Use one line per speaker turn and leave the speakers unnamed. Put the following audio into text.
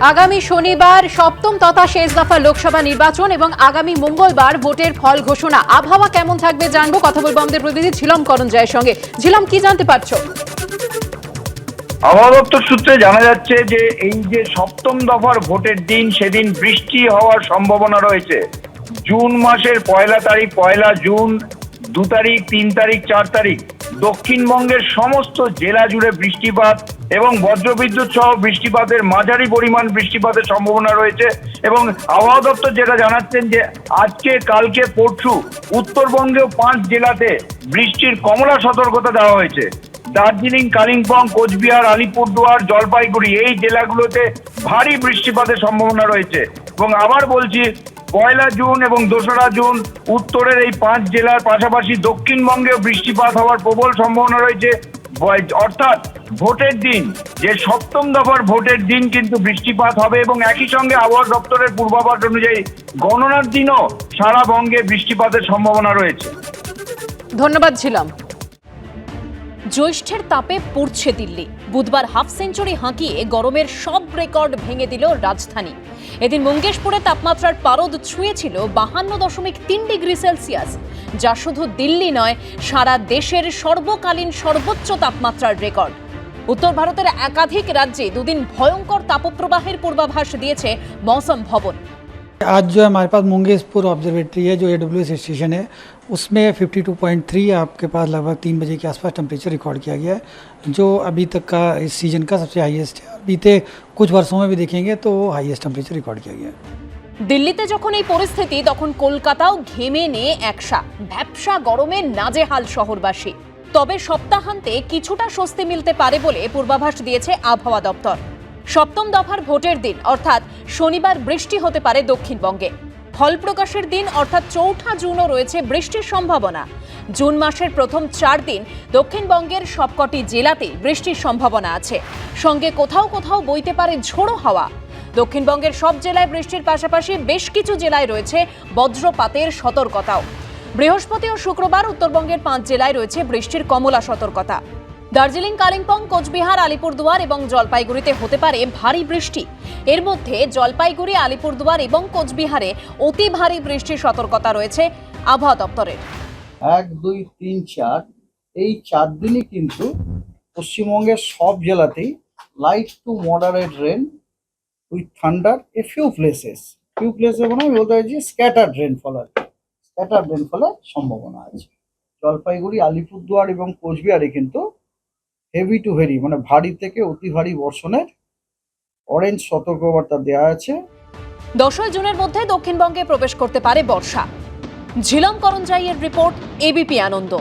আগামী শনিবার সপ্তম তথা শেষ দফা লোকসভা নির্বাচন এবং আগামী মঙ্গলবার ভোটের ফল ঘোষণা। আবহাওয়া কেমন থাকবে জানবো, কথা বলবো আমাদের প্রতিনিধি ঝিলম করঞ্জয়ের সঙ্গে। ঝিলম, কি জানতে পারছো?
আবহাওয়া দপ্তর সূত্রে জানা যাচ্ছে যে এই যে সপ্তম দফার ভোটের দিন, সেদিন বৃষ্টি হওয়ার সম্ভাবনা রয়েছে। জুন মাসের পয়লা জুন, 2 তারিখ, 3 তারিখ, 4 তারিখ দক্ষিণবঙ্গের সমস্ত জেলা জুড়ে বৃষ্টিপাত এবং বজ্রবিদ্যুৎ সহ বৃষ্টিপাতের মাঝারি পরিমাণ বৃষ্টিপাতের সম্ভাবনা রয়েছে। এবং আবহাওয়া দপ্তর যেটা জানাচ্ছেন যে আজকে, কালকে, পরশু উত্তরবঙ্গেও 5 জেলাতে বৃষ্টির কমলা সতর্কতা দেওয়া হয়েছে। দার্জিলিং, কালিম্পং, কোচবিহার, আলিপুরদুয়ার, জলপাইগুড়ি এই জেলাগুলোতে ভারী বৃষ্টিপাতের সম্ভাবনা রয়েছে। এবং আবার বলছি, 1 জুন এবং 2 জুন উত্তরের এই 5 জেলার পাশাপাশি দক্ষিণবঙ্গেও বৃষ্টিপাত হওয়ার প্রবল সম্ভাবনা রয়েছে। অর্থাৎ ভোটের দিন, যে সপ্তম দফার ভোটের দিন কিন্তু বৃষ্টিপাত হবে। এবং একই সঙ্গে আবহাওয়া দপ্তরের পূর্বাভাস অনুযায়ী গণনার দিনও সারা বঙ্গে বৃষ্টিপাতের সম্ভাবনা রয়েছে।
ধন্যবাদ ঝিলম।
জ্যৈষ্ঠের তাপে পড়ছে দিল্লি। বুধবার হাফ সেঞ্চুরি হাঁকিয়ে গরমের সব রেকর্ড ভেঙে দিল রাজধানী। এদিন মঙ্গেশপুরে তাপমাত্রার পারদ ছুঁয়েছিল 52.3 ডিগ্রি সেলসিয়াস, যা শুধু দিল্লি নয়, সারা দেশের সর্বকালীন সর্বোচ্চ তাপমাত্রার রেকর্ড। উত্তর ভারতের একাধিক রাজ্যে দুদিন ভয়ঙ্কর তাপপ্রবাহের পূর্বাভাস দিয়েছে মৌসম ভবন।
आज जो है हमारे पास मुंगेशपुर ऑब्जर्वेटरी है, जो AWS स्टेशन है, उसमें 52.3 आपके पास लगभग 3 बजे के आसपास टेम्परेचर रिकॉर्ड किया गया है, जो अभी तक का इस सीजन का सबसे हाईएस्ट है। बीते कुछ वर्षों में भी देखेंगे तो हाईएस्ट टेम्परेचर रिकॉर्ड किया गया है।
দিল্লিতে যখন এই পরিস্থিতি, তখন কলকাতাও ঘেমে নিয়ে একসা। ভ্যাপসা গরমে নাজেহাল শহরবাসী। তবে সপ্তাহান্তে কিছুটা স্বস্তি মিলতে পারে বলে পূর্বাভাস দিয়েছে আবহাওয়া দপ্তর। সপ্তম দফার ভোটের দিন অর্থাৎ শনিবার বৃষ্টি হতে পারে দক্ষিণবঙ্গে। ফল প্রকাশের দিন অর্থাৎ 4 জুনও রয়েছে বৃষ্টির সম্ভাবনা। জুন মাসের প্রথম 4 দিন দক্ষিণবঙ্গের সবকটি জেলাতে বৃষ্টির সম্ভাবনা আছে। সঙ্গে কোথাও কোথাও বইতে পারে ঝোড়ো হাওয়া। দক্ষিণবঙ্গের সব জেলায় বৃষ্টির পাশাপাশি বেশ কিছু জেলায় রয়েছে বজ্রপাতের সতর্কতাও। বৃহস্পতি ও শুক্রবার উত্তরবঙ্গের 5 জেলায় রয়েছে বৃষ্টির কমলা সতর্কতা। দার্জিলিং, কালিম্পং, কোচবিহার, আলিপুরদুয়ার এবং জলপাইগুড়িতে হতে পারে ভারী বৃষ্টি। এর মধ্যে জলপাইগুড়ি, আলিপুরদুয়ার এবং কোচবিহারে অতি ভারী বৃষ্টির সতর্কতা রয়েছে আবহাওয়া দপ্তরের।
1, 2, 3, 4 এই 4 দিনই কিন্তু পশ্চিমবঙ্গের সব জেলাতেই light to moderate rain with thunder a few প্লেসে মানে আমি বলতে চাইছি স্ক্যাটার্ড রেনফলের সম্ভাবনা আছে। জলপাইগুড়ি, আলিপুরদুয়ার এবং কোচবিহারে কিন্তু হেভি টু ভেরি মানে ভারী থেকে অতি ভারী বর্ষণের অরেঞ্জ সতর্কবার্তা দেওয়া আছে।
10 জুনের মধ্যে দক্ষিণবঙ্গে প্রবেশ করতে পারে বর্ষা। ঝিলম করঞ্জাইয়ের রিপোর্ট, ABP আনন্দ।